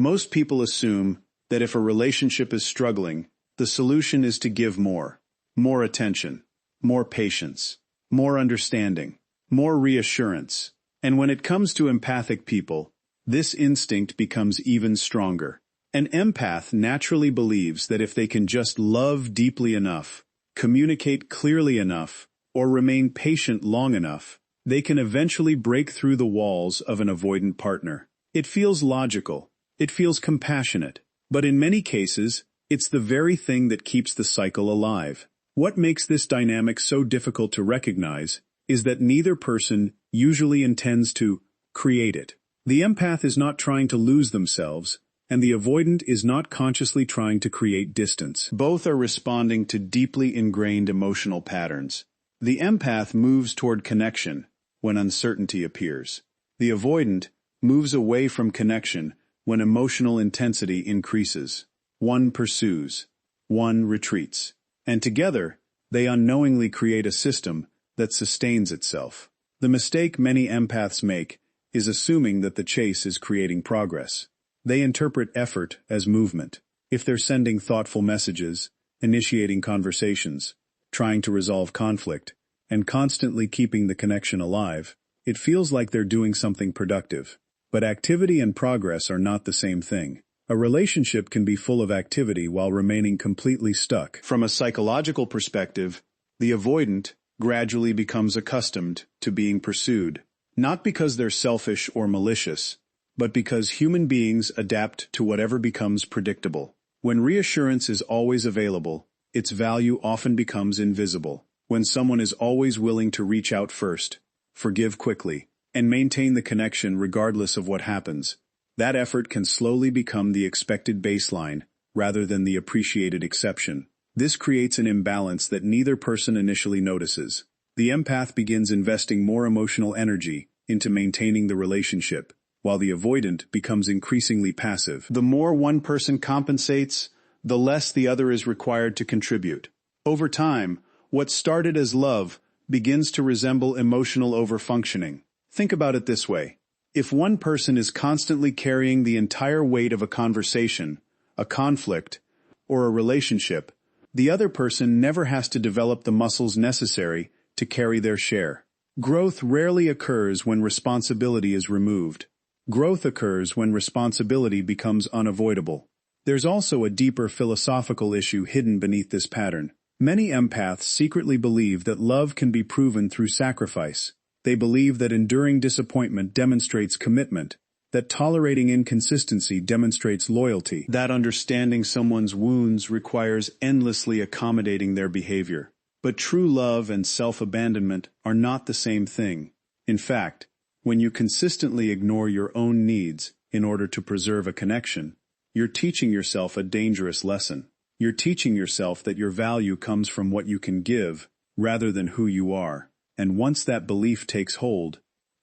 Most people assume that if a relationship is struggling, the solution is to give more attention, more patience, more understanding, more reassurance. And when it comes to empathic people, this instinct becomes even stronger. An empath naturally believes that if they can just love deeply enough, communicate clearly enough, or remain patient long enough, they can eventually break through the walls of an avoidant partner. It feels logical. It feels compassionate. But in many cases, it's the very thing that keeps the cycle alive. What makes this dynamic so difficult to recognize is that neither person usually intends to create it. The empath is not trying to lose themselves, and the avoidant is not consciously trying to create distance. Both are responding to deeply ingrained emotional patterns. The empath moves toward connection when uncertainty appears. The avoidant moves away from connection when emotional intensity increases. One pursues, one retreats, and together they unknowingly create a system that sustains itself. The mistake many empaths make is assuming that the chase is creating progress. They interpret effort as movement. If they're sending thoughtful messages, initiating conversations, trying to resolve conflict, and constantly keeping the connection alive, it feels like they're doing something productive. But activity and progress are not the same thing. A relationship can be full of activity while remaining completely stuck. From a psychological perspective, the avoidant gradually becomes accustomed to being pursued, not because they're selfish or malicious, but because human beings adapt to whatever becomes predictable. When reassurance is always available, its value often becomes invisible. When someone is always willing to reach out first, forgive quickly, and maintain the connection regardless of what happens, that effort can slowly become the expected baseline rather than the appreciated exception. This creates an imbalance that neither person initially notices. The empath begins investing more emotional energy into maintaining the relationship, while the avoidant becomes increasingly passive. The more one person compensates, the less the other is required to contribute. Over time, what started as love begins to resemble emotional overfunctioning. Think about it this way. If one person is constantly carrying the entire weight of a conversation, a conflict, or a relationship, the other person never has to develop the muscles necessary to carry their share. Growth rarely occurs when responsibility is removed. Growth occurs when responsibility becomes unavoidable. There's also a deeper philosophical issue hidden beneath this pattern. Many empaths secretly believe that love can be proven through sacrifice. They believe that enduring disappointment demonstrates commitment, that tolerating inconsistency demonstrates loyalty, that understanding someone's wounds requires endlessly accommodating their behavior. But true love and self-abandonment are not the same thing. In fact, when you consistently ignore your own needs in order to preserve a connection, you're teaching yourself a dangerous lesson. You're teaching yourself that your value comes from what you can give, rather than who you are. And once that belief takes hold,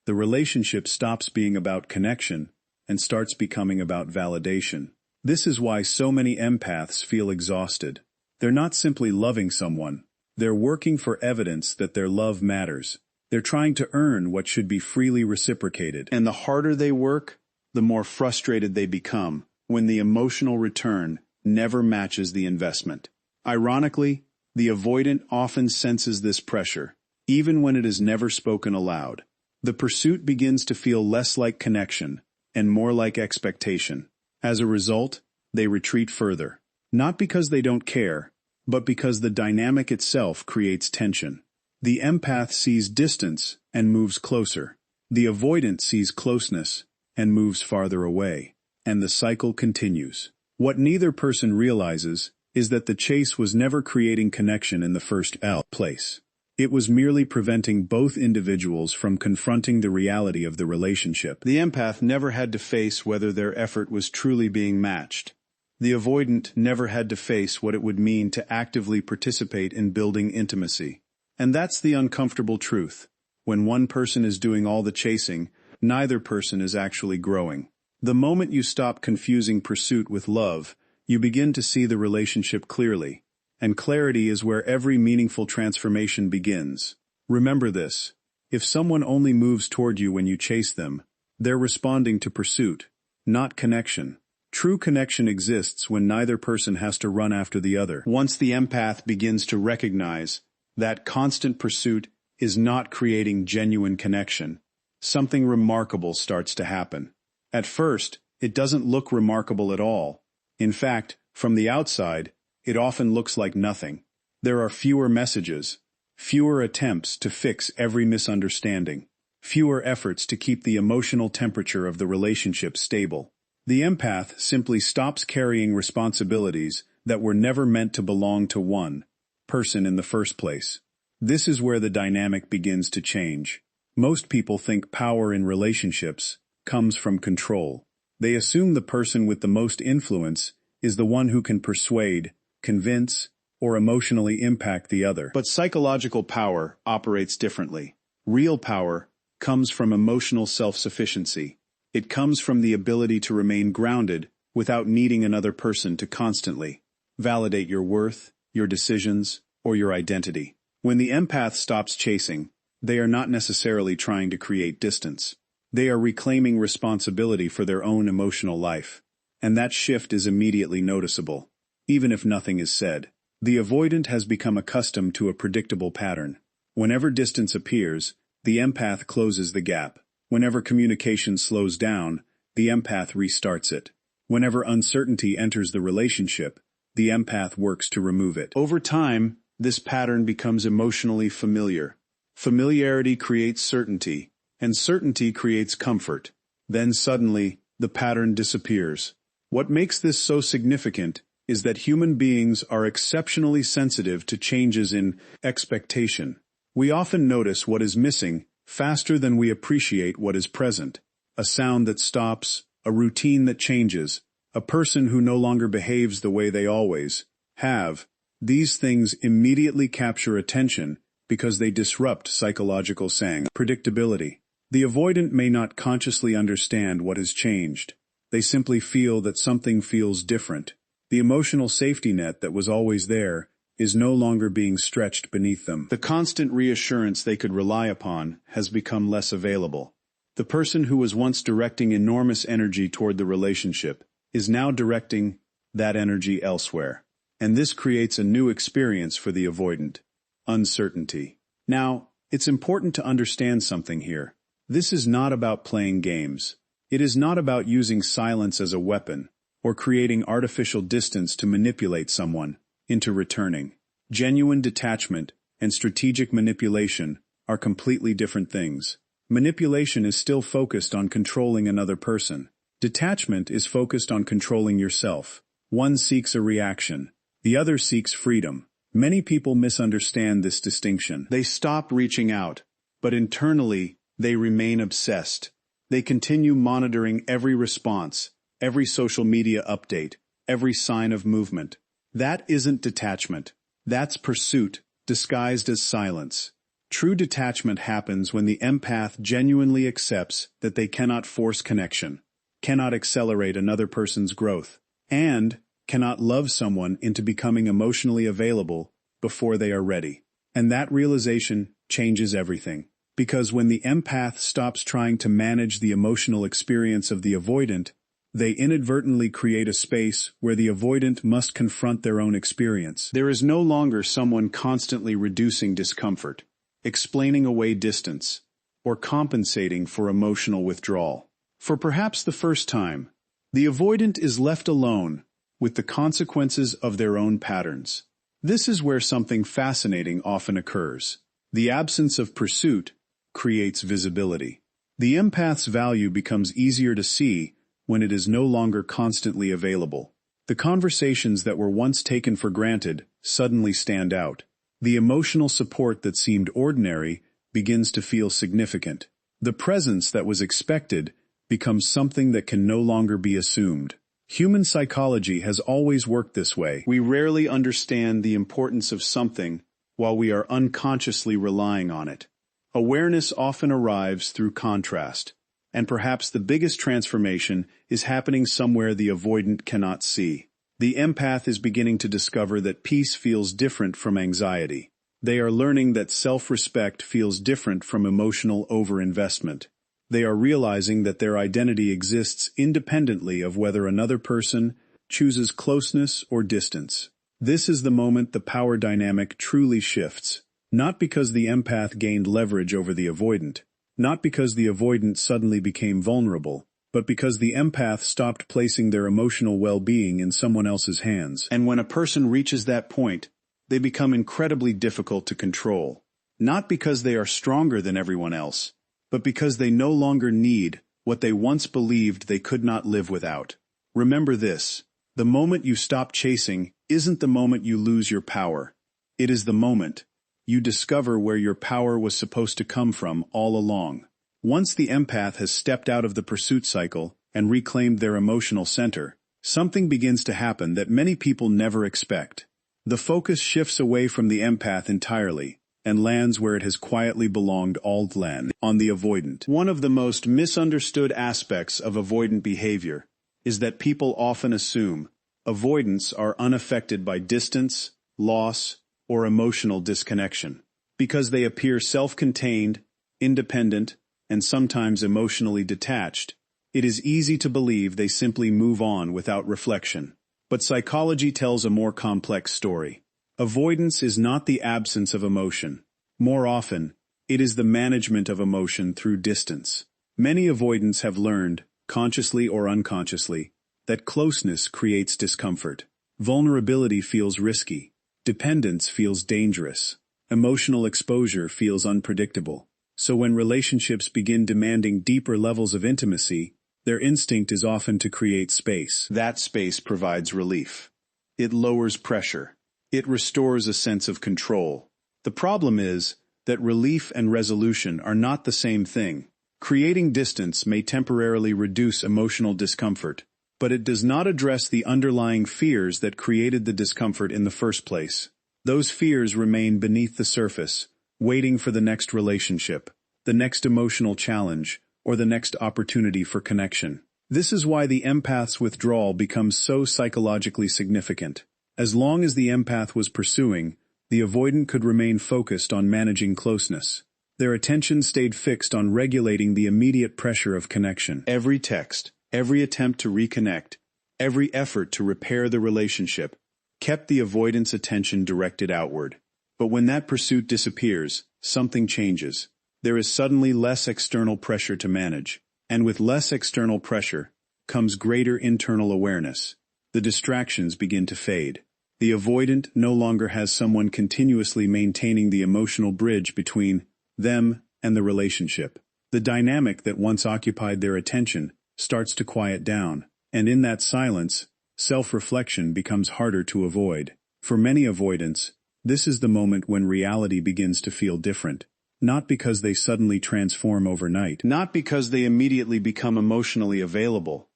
the relationship stops being about connection and starts becoming about validation. This is why so many empaths feel exhausted. They're not simply loving someone. They're working for evidence that their love matters. They're trying to earn what should be freely reciprocated. And the harder they work, the more frustrated they become when the emotional return never matches the investment. Ironically, the avoidant often senses this pressure, even when it is never spoken aloud. The pursuit begins to feel less like connection and more like expectation. As a result, they retreat further, not because they don't care, but because the dynamic itself creates tension. The empath sees distance and moves closer. The avoidant sees closeness and moves farther away. And the cycle continues. What neither person realizes is that the chase was never creating connection in the first place. It was merely preventing both individuals from confronting the reality of the relationship. The empath never had to face whether their effort was truly being matched. The avoidant never had to face what it would mean to actively participate in building intimacy. And that's the uncomfortable truth. When one person is doing all the chasing, neither person is actually growing. The moment you stop confusing pursuit with love, you begin to see the relationship clearly. And clarity is where every meaningful transformation begins. Remember this. If someone only moves toward you when you chase them, they're responding to pursuit, not connection. True connection exists when neither person has to run after the other. Once the empath begins to recognize that constant pursuit is not creating genuine connection, something remarkable starts to happen. At first, it doesn't look remarkable at all. In fact, from the outside, it often looks like nothing. There are fewer messages, fewer attempts to fix every misunderstanding, fewer efforts to keep the emotional temperature of the relationship stable. The empath simply stops carrying responsibilities that were never meant to belong to one person in the first place. This is where the dynamic begins to change. Most people think power in relationships comes from control. They assume the person with the most influence is the one who can persuade, convince, or emotionally impact the other. But psychological power operates differently. Real power comes from emotional self-sufficiency. It comes from the ability to remain grounded without needing another person to constantly validate your worth, your decisions, or your identity. When the empath stops chasing, they are not necessarily trying to create distance. They are reclaiming responsibility for their own emotional life. And that shift is immediately noticeable, even if nothing is said. The avoidant has become accustomed to a predictable pattern. Whenever distance appears, the empath closes the gap. Whenever communication slows down, the empath restarts it. Whenever uncertainty enters the relationship, the empath works to remove it. Over time, this pattern becomes emotionally familiar. Familiarity creates certainty, and certainty creates comfort. Then suddenly, the pattern disappears. What makes this so significant is that human beings are exceptionally sensitive to changes in expectation. We often notice what is missing faster than we appreciate what is present. A sound that stops, a routine that changes, a person who no longer behaves the way they always have. These things immediately capture attention because they disrupt psychological predictability. The avoidant may not consciously understand what has changed. They simply feel that something feels different. The emotional safety net that was always there is no longer being stretched beneath them. The constant reassurance they could rely upon has become less available. The person who was once directing enormous energy toward the relationship is now directing that energy elsewhere. And this creates a new experience for the avoidant: uncertainty. Now, it's important to understand something here. This is not about playing games. It is not about using silence as a weapon, or creating artificial distance to manipulate someone into returning. Genuine detachment and strategic manipulation are completely different things. Manipulation is still focused on controlling another person. Detachment is focused on controlling yourself. One seeks a reaction. The other seeks freedom. Many people misunderstand this distinction. They stop reaching out, but internally, they remain obsessed. They continue monitoring every response, every social media update, every sign of movement. That isn't detachment. That's pursuit, disguised as silence. True detachment happens when the empath genuinely accepts that they cannot force connection, cannot accelerate another person's growth, and cannot love someone into becoming emotionally available before they are ready. And that realization changes everything. Because when the empath stops trying to manage the emotional experience of the avoidant, they inadvertently create a space where the avoidant must confront their own experience. There is no longer someone constantly reducing discomfort, explaining away distance, or compensating for emotional withdrawal. For perhaps the first time, the avoidant is left alone with the consequences of their own patterns. This is where something fascinating often occurs. The absence of pursuit creates visibility. The empath's value becomes easier to see when it is no longer constantly available. The conversations that were once taken for granted suddenly stand out. The emotional support that seemed ordinary begins to feel significant. The presence that was expected becomes something that can no longer be assumed. Human psychology has always worked this way. We rarely understand the importance of something while we are unconsciously relying on it. Awareness often arrives through contrast, and perhaps the biggest transformation is happening somewhere the avoidant cannot see. The empath is beginning to discover that peace feels different from anxiety. They are learning that self-respect feels different from emotional overinvestment. They are realizing that their identity exists independently of whether another person chooses closeness or distance. This is the moment the power dynamic truly shifts, not because the empath gained leverage over the avoidant, not because the avoidant suddenly became vulnerable, but because the empath stopped placing their emotional well-being in someone else's hands. And when a person reaches that point, they become incredibly difficult to control, not because they are stronger than everyone else, but because they no longer need what they once believed they could not live without. Remember this: the moment you stop chasing isn't the moment you lose your power. It is the moment you discover where your power was supposed to come from all along. Once the empath has stepped out of the pursuit cycle and reclaimed their emotional center, something begins to happen that many people never expect. The focus shifts away from the empath entirely and lands where it has quietly belonged all along, on the avoidant. One of the most misunderstood aspects of avoidant behavior is that people often assume avoidants are unaffected by distance, loss, or emotional disconnection. Because they appear self-contained, independent, and sometimes emotionally detached, it is easy to believe they simply move on without reflection. But psychology tells a more complex story. Avoidance is not the absence of emotion. More often, it is the management of emotion through distance. Many avoidants have learned, consciously or unconsciously, that closeness creates discomfort. Vulnerability feels risky. Dependence feels dangerous. Emotional exposure feels unpredictable. So when relationships begin demanding deeper levels of intimacy, their instinct is often to create space. That space provides relief. It lowers pressure. It restores a sense of control. The problem is that relief and resolution are not the same thing. Creating distance may temporarily reduce emotional discomfort, but it does not address the underlying fears that created the discomfort in the first place. Those fears remain beneath the surface, waiting for the next relationship, the next emotional challenge, or the next opportunity for connection. This is why the empath's withdrawal becomes so psychologically significant. As long as the empath was pursuing, the avoidant could remain focused on managing closeness. Their attention stayed fixed on regulating the immediate pressure of connection. Every text, every attempt to reconnect, every effort to repair the relationship kept the avoidant's attention directed outward. But when that pursuit disappears, something changes. There is suddenly less external pressure to manage, and with less external pressure comes greater internal awareness. The distractions begin to fade. The avoidant no longer has someone continuously maintaining the emotional bridge between them and the relationship. The dynamic that once occupied their attention starts to quiet down, and in that silence, self-reflection becomes harder to avoid. For many avoidants, this is the moment when reality begins to feel different. Not because they suddenly transform overnight, not because they immediately become emotionally available,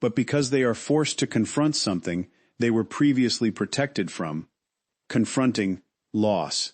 but because they are forced to confront something they were previously protected from, confronting loss.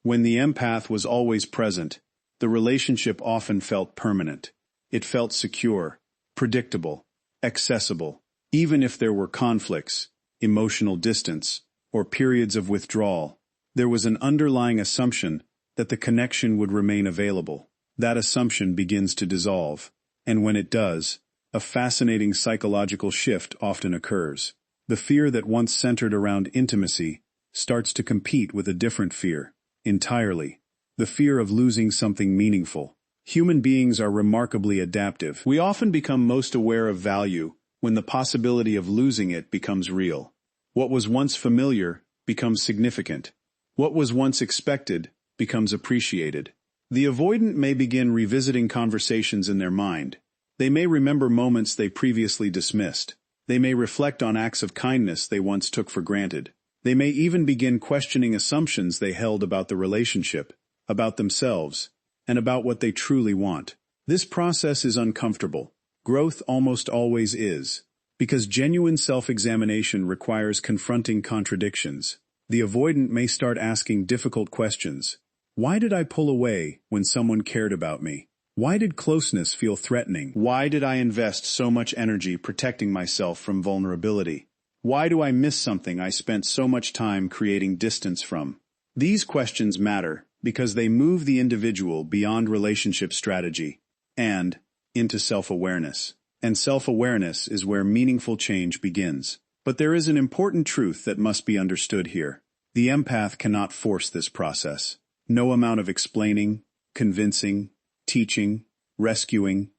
When the empath was always present, the relationship often felt permanent. It felt secure, predictable, accessible. Even if there were conflicts, emotional distance, or periods of withdrawal, there was an underlying assumption that the connection would remain available. That assumption begins to dissolve, and when it does, a fascinating psychological shift often occurs. The fear that once centered around intimacy starts to compete with a different fear, entirely. The fear of losing something meaningful. Human beings are remarkably adaptive. We often become most aware of value when the possibility of losing it becomes real. What was once familiar becomes significant. What was once expected becomes appreciated. The avoidant may begin revisiting conversations in their mind. They may remember moments they previously dismissed. They may reflect on acts of kindness they once took for granted. They may even begin questioning assumptions they held about the relationship, about themselves, and about what they truly want. This process is uncomfortable. Growth almost always is, because genuine self-examination requires confronting contradictions. The avoidant may start asking difficult questions. Why did I pull away when someone cared about me? Why did closeness feel threatening? Why did I invest so much energy protecting myself from vulnerability? Why do I miss something I spent so much time creating distance from? These questions matter because they move the individual beyond relationship strategy and, into self-awareness. And self-awareness is where meaningful change begins. But there is an important truth that must be understood here. The empath cannot force this process. No amount of explaining, convincing, teaching, rescuing,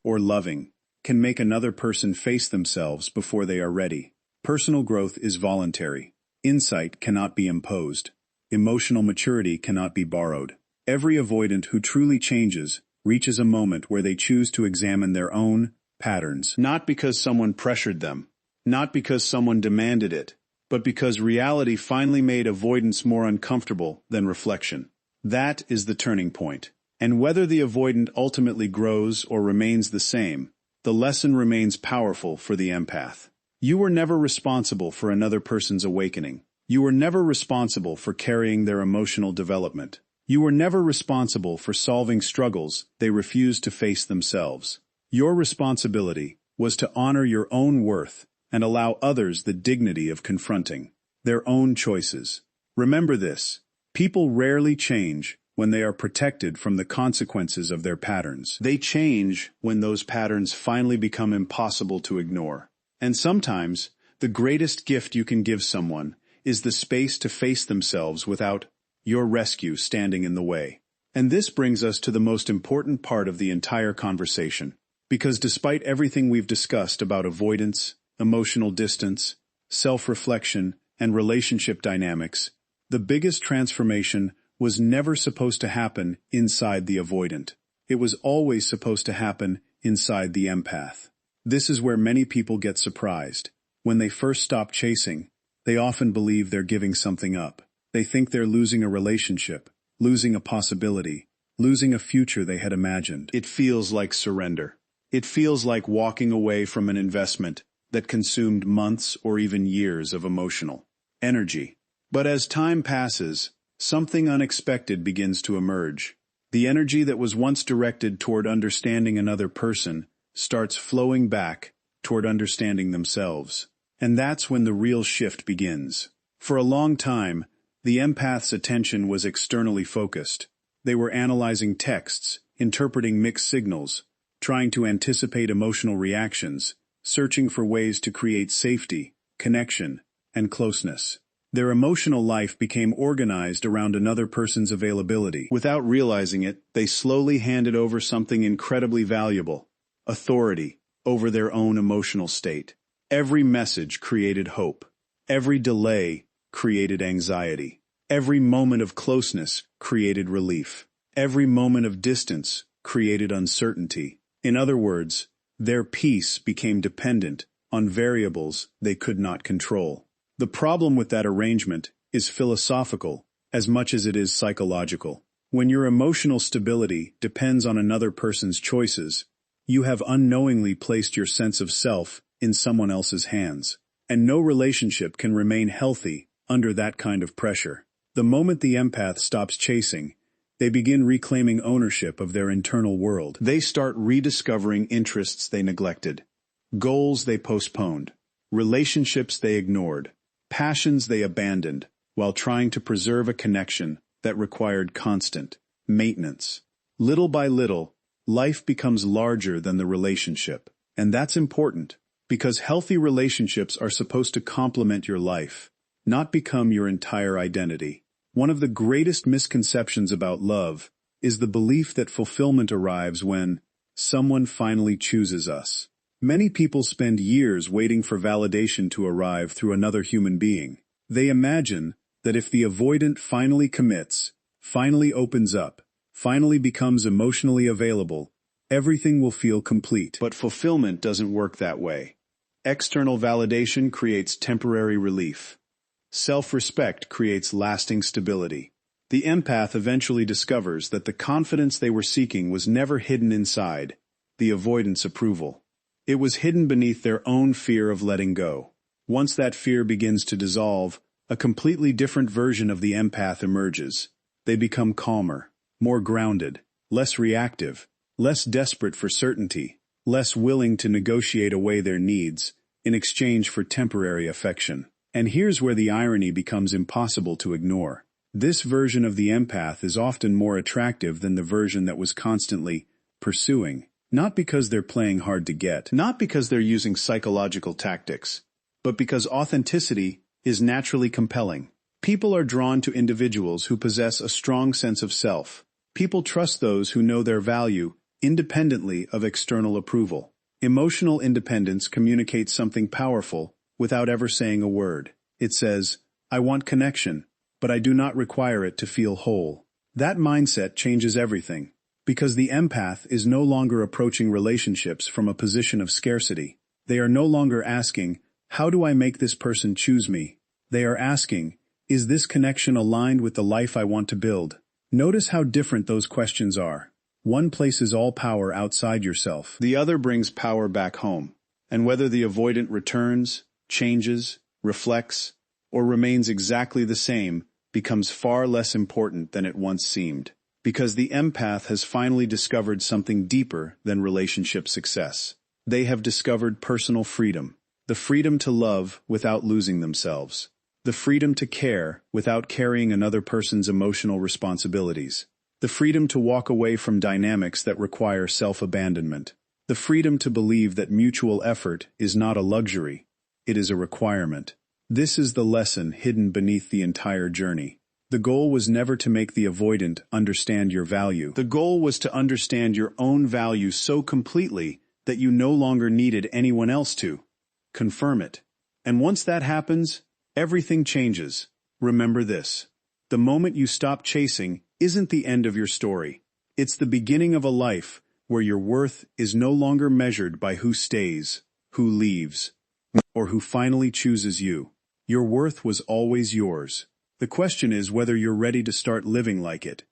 or loving can make another person face themselves before they are ready. Personal growth is voluntary. Insight cannot be imposed. Emotional maturity cannot be borrowed. Every avoidant who truly changes reaches a moment where they choose to examine their own patterns, not because someone pressured them, not because someone demanded it, but because reality finally made avoidance more uncomfortable than reflection. That is the turning point. And whether the avoidant ultimately grows or remains the same, the lesson remains powerful for the empath. You were never responsible for another person's awakening. You were never responsible for carrying their emotional development. You were never responsible for solving struggles they refused to face themselves. Your responsibility was to honor your own worth and allow others the dignity of confronting their own choices. Remember this: people rarely change when they are protected from the consequences of their patterns. They change when those patterns finally become impossible to ignore. And sometimes, the greatest gift you can give someone is the space to face themselves without your rescue standing in the way. And this brings us to the most important part of the entire conversation. Because despite everything we've discussed about avoidance, emotional distance, self-reflection, and relationship dynamics, the biggest transformation was never supposed to happen inside the avoidant. It was always supposed to happen inside the empath. This is where many people get surprised. When they first stop chasing, they often believe they're giving something up. They think they're losing a relationship, losing a possibility, losing a future they had imagined. It feels like surrender. It feels like walking away from an investment that consumed months or even years of emotional energy. But as time passes, something unexpected begins to emerge. The energy that was once directed toward understanding another person starts flowing back toward understanding themselves. And that's when the real shift begins. For a long time, the empath's attention was externally focused. They were analyzing texts, interpreting mixed signals, trying to anticipate emotional reactions, searching for ways to create safety, connection, and closeness. Their emotional life became organized around another person's availability. Without realizing it, they slowly handed over something incredibly valuable: authority over their own emotional state. Every message created hope. Every delay created anxiety. Every moment of closeness created relief. Every moment of distance created uncertainty. In other words, their peace became dependent on variables they could not control. The problem with that arrangement is philosophical as much as it is psychological. When your emotional stability depends on another person's choices, you have unknowingly placed your sense of self in someone else's hands. And no relationship can remain healthy under that kind of pressure. The moment the empath stops chasing, they begin reclaiming ownership of their internal world. They start rediscovering interests they neglected, goals they postponed, relationships they ignored, passions they abandoned, while trying to preserve a connection that required constant maintenance. Little by little, life becomes larger than the relationship. And that's important, because healthy relationships are supposed to complement your life, not become your entire identity. One of the greatest misconceptions about love is the belief that fulfillment arrives when someone finally chooses us. Many people spend years waiting for validation to arrive through another human being. They imagine that if the avoidant finally commits, finally opens up, finally becomes emotionally available, everything will feel complete. But fulfillment doesn't work that way. External validation creates temporary relief. Self-respect creates lasting stability. The empath eventually discovers that the confidence they were seeking was never hidden inside the avoidant's approval. It was hidden beneath their own fear of letting go. Once that fear begins to dissolve, a completely different version of the empath emerges. They become calmer, more grounded, less reactive, less desperate for certainty, less willing to negotiate away their needs in exchange for temporary affection. And here's where the irony becomes impossible to ignore. This version of the empath is often more attractive than the version that was constantly pursuing Not because they're playing hard to get, not because they're using psychological tactics, but because authenticity is naturally compelling. People are drawn to individuals who possess a strong sense of self. People trust those who know their value, independently of external approval. Emotional independence communicates something powerful without ever saying a word. It says, "I want connection, but I do not require it to feel whole." That mindset changes everything, because the empath is no longer approaching relationships from a position of scarcity. They are no longer asking, "How do I make this person choose me?" They are asking, "Is this connection aligned with the life I want to build?" Notice how different those questions are. One places all power outside yourself. The other brings power back home. And whether the avoidant returns, changes, reflects, or remains exactly the same, becomes far less important than it once seemed. Because the empath has finally discovered something deeper than relationship success. They have discovered personal freedom. The freedom to love without losing themselves. The freedom to care without carrying another person's emotional responsibilities. The freedom to walk away from dynamics that require self-abandonment. The freedom to believe that mutual effort is not a luxury, it is a requirement. This is the lesson hidden beneath the entire journey. The goal was never to make the avoidant understand your value. The goal was to understand your own value so completely that you no longer needed anyone else to confirm it. And once that happens, everything changes. Remember this. The moment you stop chasing isn't the end of your story. It's the beginning of a life where your worth is no longer measured by who stays, who leaves, or who finally chooses you. Your worth was always yours. The question is whether you're ready to start living like it.